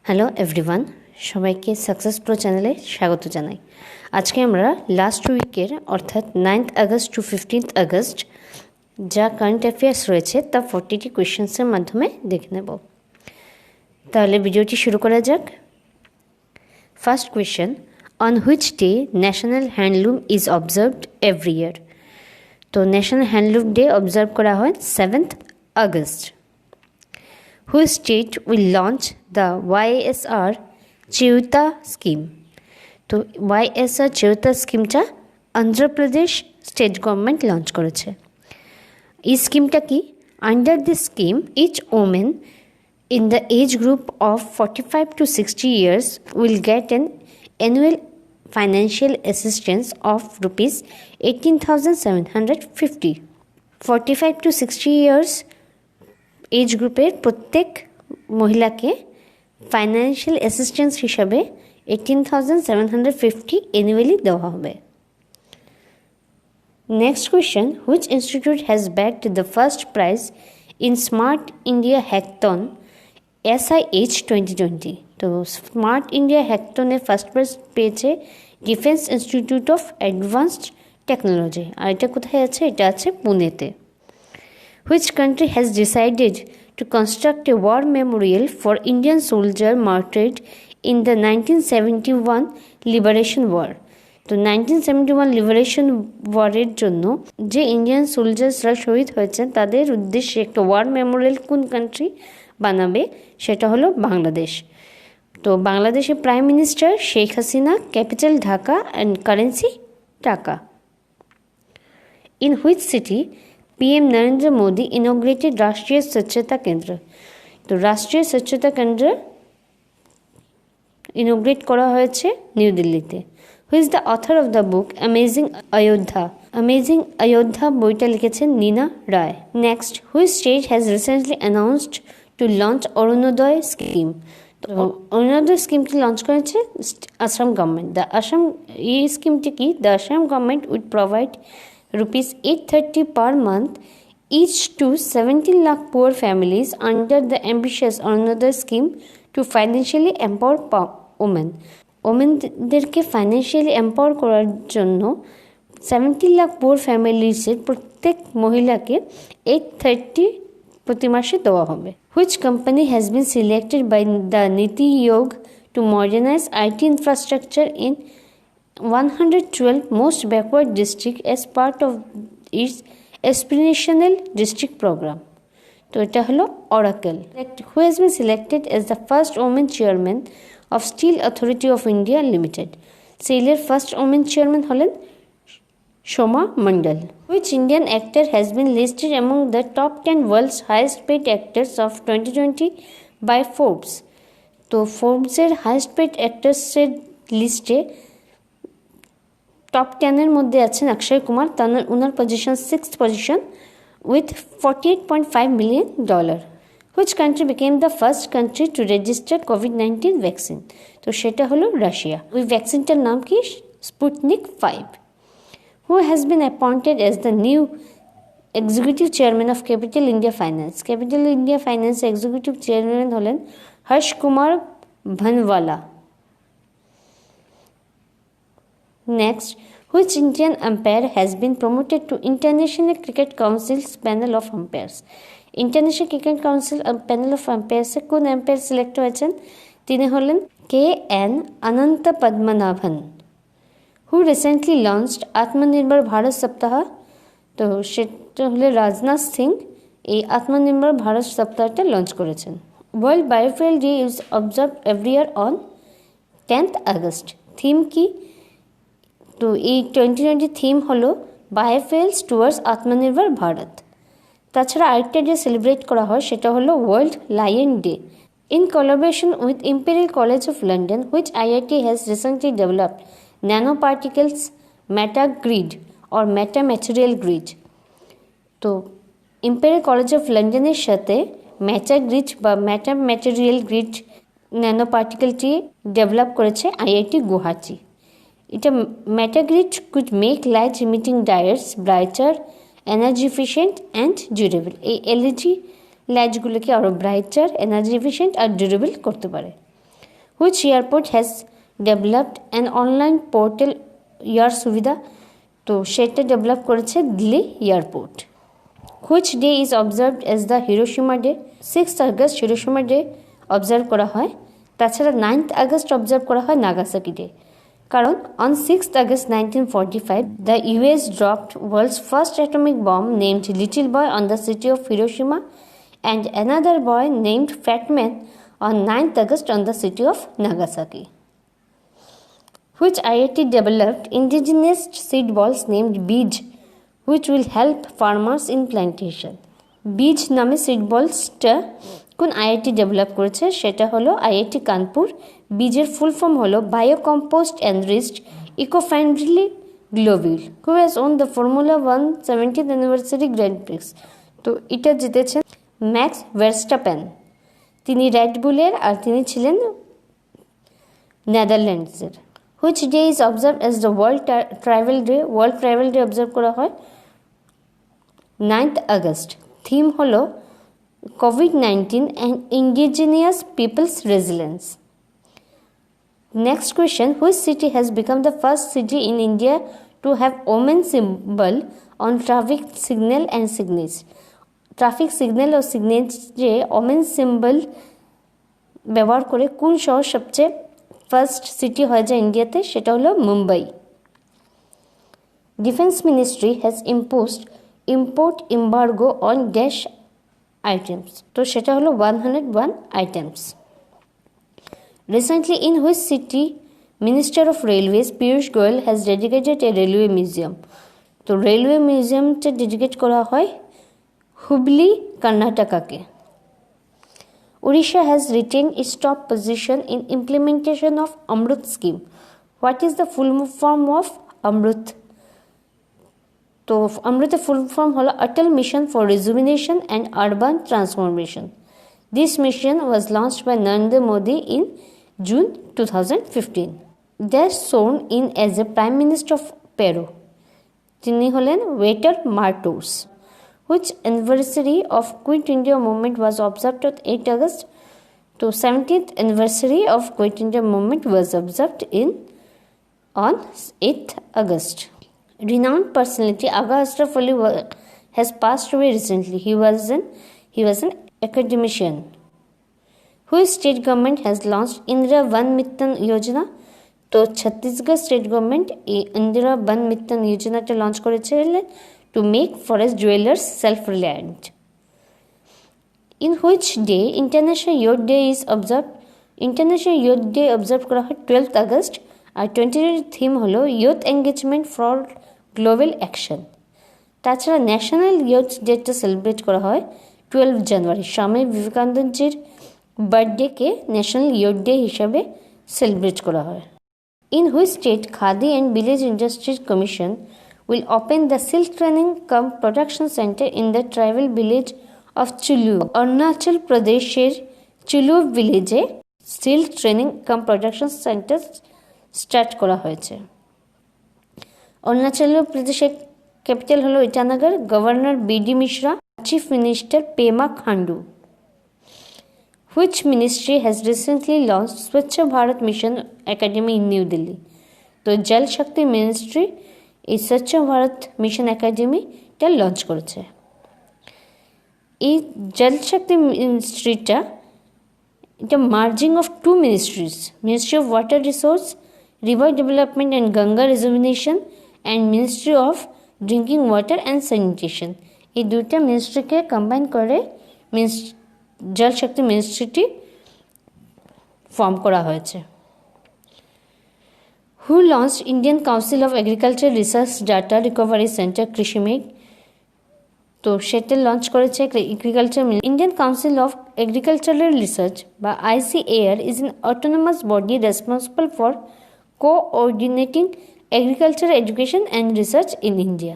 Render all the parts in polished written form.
Hello everyone, সবাইকে Success Pro চ্যানেলে স্বাগত জানাই। আজকে আমরা লাস্ট উইকের অর্থাৎ 9th August to 15th August যা কারেন্ট অ্যাফেয়ার্স রয়েছে তা 40টি কোয়েশ্চেন্সের মাধ্যমে দেখে নেব। তাহলে ভিডিওটি শুরু করা যাক। First question, on which day national handloom is observed every year? তো ন্যাশনাল হ্যান্ডলুম ডে অবজার্ভ করা হয় 7th August. Which state will launch the YSR Cheuta scheme? তো YSR Cheuta স্কিমটা অন্ধ্রপ্রদেশ স্টেট গভর্নমেন্ট লঞ্চ করেছে। এই স্কিমটা কি? Under this scheme each women in the age group of 45 to 60 years will get an annual financial assistance of rupees 18,750. 45 to 60 years age গ্রুপের প্রত্যেক মহিলাকে financial assistance হিসাবে 18,750 অ্যানুয়ালি দেওয়া হবে। Next question, which institute has backed the first prize in smart India hackathon SIH 2020? তো smart India হ্যাকথনে first prize পেয়েছে defence institute of advanced technology. আর এটা কোথায় আছে? এটা আছে পুনেতে। Which country has decided to construct a war memorial for Indian soldier martyred in the 1971 Liberation War? তো 1971 লিবারেশন ওয়ারের জন্য যে ইন্ডিয়ান সোলজার্সরা শহীদ হয়েছেন তাদের উদ্দেশ্যে একটা ওয়ার মেমোরিয়াল কোন কান্ট্রি বানাবে? সেটা হলো বাংলাদেশ। তো বাংলাদেশের prime minister Sheikh Hasina, capital Dhaka and currency taka. In which city PM Narendra Modi inaugurated Rashtriya Swachhta কেন্দ্র? তো রাষ্ট্রীয় স্বচ্ছতা কেন্দ্র ইনোগ্রেট করা হয়েছে নিউ দিল্লিতে। Who is the author of the book amazing Ayodhya? Amazing Ayodhya বইটা লিখেছেন Neena Rai. Next, which state has recently announced to launch Arunoday scheme? তো অরুণোদয় স্কিমটি লঞ্চ করেছে আসাম গভর্নমেন্ট। এই স্কিমটি কি? The Assam government weed provide rupees 830 per month each to 17 lakh poor families under the ambitious Arunodaya scheme to financially empower women. ওমেনদেরকে financially empower করার জন্য 17 lakh poor ফ্যামিলিসের প্রত্যেক মহিলাকে 830 প্রতি মাসে দেওয়া হবে। Which company has been selected by the NITI Aayog to modernise IT infrastructure in 112 most backward district as part of its aspirational district program? তো এটা হলো Oracle. Who has been selected as the first woman chairman of Steel Authority of India Limited? সেলের first women chairman হলেন Soma Mondal. Which Indian actor has been listed among the top 10 world's highest paid actors of 2020 by Forbes? তো ফোর্বসের highest paid অ্যাক্টরসের লিস্টে top 10-এর মধ্যে আছেন অক্ষয় কুমার। ওনার position 6th position with $48.5 million। Which country became the first country to register COVID-19 vaccine? তো সেটা হলো Russia. ওই ভ্যাকসিনটার নাম কি? Sputnik 5। Who has been appointed as the new executive chairman of capital India finance? Capital India finance executive chairman হলেন Harsh Kumar Bhanwala. Next, which Indian umpire has been promoted to International Cricket Council's panel of umpires? International Cricket Council panel of umpires এ কোন umpire select হয়েছেন? তিনি হলেন KN Ananta Padmanabhan. Who recently launched আত্মনির্ভর ভারত সপ্তাহ? তো সেটা হলে রাজনাথ সিং এই আত্মনির্ভর ভারত সপ্তাহটা লঞ্চ করেছেন। World biofuel day is observe every year on 10th August. Theme কি? তো এই 2020 থিম হলো বায়োফুয়েলস টুয়ার্ডস আত্মনির্ভর ভারত। তাছাড়া আরেকটা ডে সেলিব্রেট করা হয় সেটা হলো world lion day. In collaboration with imperial college of London which IIT has recently developed nanoparticles meta grid or meta material grid? তো ইম্পেরিয়াল কলেজ অফ লন্ডনের সাথে ম্যাটা গ্রিড বা ম্যাটা ম্যাটেরিয়াল গ্রিড ন্যানো পার্টিকেলটি develop করেছে IIT Guwahati. এটা meta grid could make light emitting diodes brighter energy efficient and durable. এই LED লাইটগুলোকে আরও ব্রাইটার, এনার্জি এফিশিয়েন্ট আর ডিউরেবল করতে পারে। Which airport has developed an online portal air Suvidha? তো সেটা ডেভেলপ করেছে Delhi airport. Which day is observed as the Hiroshima day? 6th August Hiroshima day observe করা হয়। তাছাড়া 9th আগস্ট অবজার্ভ করা হয় নাগাসাকি ডে। কারণ on 6th August 1945, the US dropped world's first atomic bomb named Little Boy on the city of Hiroshima and another boy named Fat Man on 9th August on the city of Nagasaki. Which IIT developed indigenous seed balls named Beej, which will help farmers in plantation? Beej নামে seed বলসটা কোন IIT develop করেছে? সেটা হলো IIT Kanpur. বীজের full form হলো biocompost enriched eco friendly globule. Who has won the formula 1 70th anniversary grand prix? তো এটা জিতেছেন ম্যাক্স ভার্স্টাপেন। তিনি রেড বুলের আর তিনি ছিলেন নেদারল্যান্ডসের। Which day is observe as the world travel day? World travel day observe করা হয় 9th আগস্ট। থিম হলো COVID-19 and indigenous people's resilience. Next question, which city has become the first city in India to have omen symbol on traffic signal and signage? Traffic signal ও সিগনেজে women symbol ব্যবহার করে কোন শহর সবচেয়ে first city হয়ে যায় ইন্ডিয়াতে? সেটা হলো Mumbai. Defence ministry has imposed import embargo on dash items. তো সেটা হলো 101 items. Recently, in which city Minister of Railways Piyush Goyal has dedicated a railway museum? তো রেলওয়ে মিউজিয়ামটা ডেডিকেট করা হয় Hubli, কর্ণাটকাকে। Odisha has retained its top position in implementation of Amrut scheme. What is the full form of Amrut? তো অমৃতের full form হলো Atal mission for rejuvenation and urban transformation. This mission was launched by Narendra Modi in June 2015. They are sworn in as a prime minister of Peru. তিনি হলেন Walter Martos. Which anniversary of quit India movement was observed on 8 August? তো 70th anniversary of quit India movement was observed on 8th August. Renowned personality Agha Ashraf Ali has passed away recently. He was an academician. Which state government has launched Indira Van Mittan Yojana? তো Chhattisgarh state government এই ইন্দিরা বন মিত্তন যোজনাটা launch করেছিলেন to make forest dwellers self reliant. In which day international youth day is observe? International youth day observe করা হয় 12th August. আর 2020 theme হলো youth engagement for global action. তাছাড়া national youth data celebrate করা হয় 12 জানুয়ারি। স্বামী বিবেকানন্দজির বার্থডেকে national youth day হিসাবে celebrate করা হয়। In which state khadi and village industries commission will open the silk training cum production centre in the tribal village of Chulu? Arunachal প্রদেশের চুলু ভিলেজে silk training cum production centre start করা হয়েছে। অরুণাচল প্রদেশের ক্যাপিটাল হলো Itanagar. Governor B D Mishra, chief minister Pema Khandu. Which ministry has recently launch স্বচ্ছ Bharat mission academy in new Delhi? তো জল শক্তি ministry এই স্বচ্ছ ভারত মিশন একাডেমিটা লঞ্চ করেছে। এই জল শক্তি মিনিস্ট্রিটা এটা merging of two ministries, ministry of water resource, river development and Ganga rejuvenation and ministry of drinking water and sanitation. এই দুইটা মিনিস্ট্রিকে কম্বাইন করে জল শক্তি মিনিস্ট্রিটি ফর্ম করা হয়েছে। Who launch Indian council of agriculture research data recovery centre Krishi Megh? তো সেটা launch করেছে agriculture. Indian council of agricultural research বা ICAR is an autonomous body responsible for coordinating agriculture education and research in India.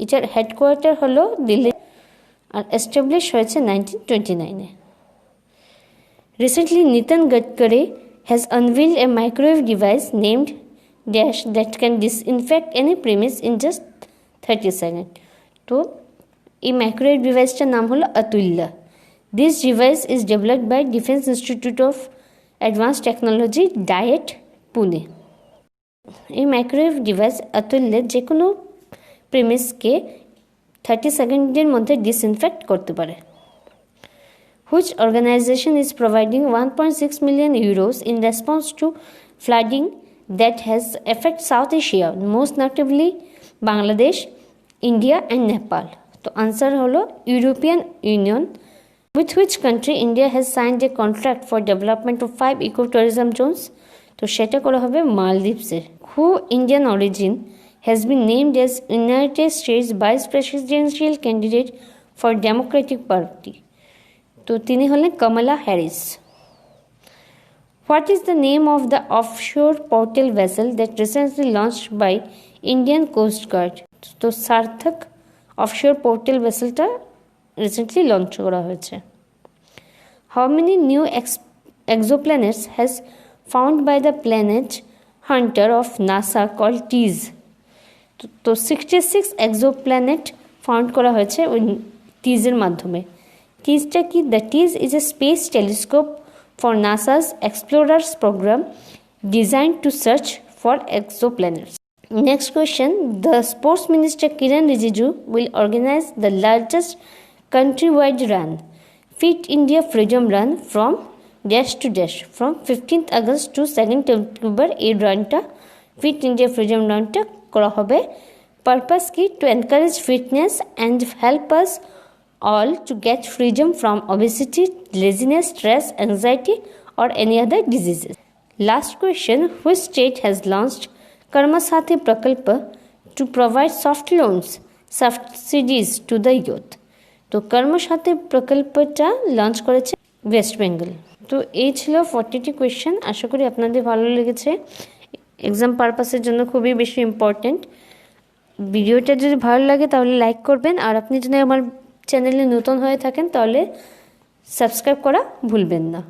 এটার headquarter হলো দিল্লি আর establish হয়েছে 1929-এ। Recently Nitin Gadkari has unveiled a microwave device named dash that can disinfect any premise in just 30 seconds. তো এই microwave ডিভাইসটার নাম হলো Atulya. This device is developed by defence institute of advance technology, DIAT, Pune. এই মাইক্রোওয়েভ ডিভাইস অতুল্যের যে কোনো প্রেমিসকে 30 সেকেন্ডের মধ্যে ডিসইনফেক্ট করতে পারে। Which organization is providing 1.6 million euros in response to flooding that has affected South Asia, most notably Bangladesh, India and Nepal? So answer holo European Union. With which country India has signed a contract for development of 5 ecotourism zones? তো সেটা করা হবে মালদ্বীপসের। Who Indian origin has been named as United States Vice Presidential Candidate for Democratic Party? তো তিনি হলেন Kamala Harris. What is the name of the offshore portal vessel that recently launched by Indian coast guard? তো Sarthak offshore portal ভেসেলটা recently launch করা হয়েছে। How many new exoplanets has found by the planet hunter of NASA called TEAS? তো 66 exoplanet found করা হয়েছে ওই টিজের মাধ্যমে। টিজটা কি? The TESS is a space telescope for NASA's explorers programme design to search for exoplanets. Next question, the Sports Minister Kiran Rijiju will organize the largest countrywide run, Fit India Freedom Run from dash to dash from 15th August to 2nd October. এই রানটা fit India freedom রানটা করা হবে। Purpose কি? To encourage fitness and help us all to get freedom from obesity, laziness, stress, anxiety or any other diseases. Last question, which state has launched Karma Sathi Prakalpa to provide soft loans, subsidies to the youth? তো কর্মা সাথী প্রকল্পটা launch করেছে West Bengal. তো এই ছিল 40টি question. আশা করি আপনাদের ভালো লেগেছে। এক্সাম পারপাসের জন্য খুবই বেশি ইম্পর্ট্যান্ট। ভিডিওটা যদি ভালো লাগে তাহলে লাইক করবেন, আর আপনি যদি আমার চ্যানেলে নতুন হয়ে থাকেন তাহলে সাবস্ক্রাইব করা ভুলবেন না।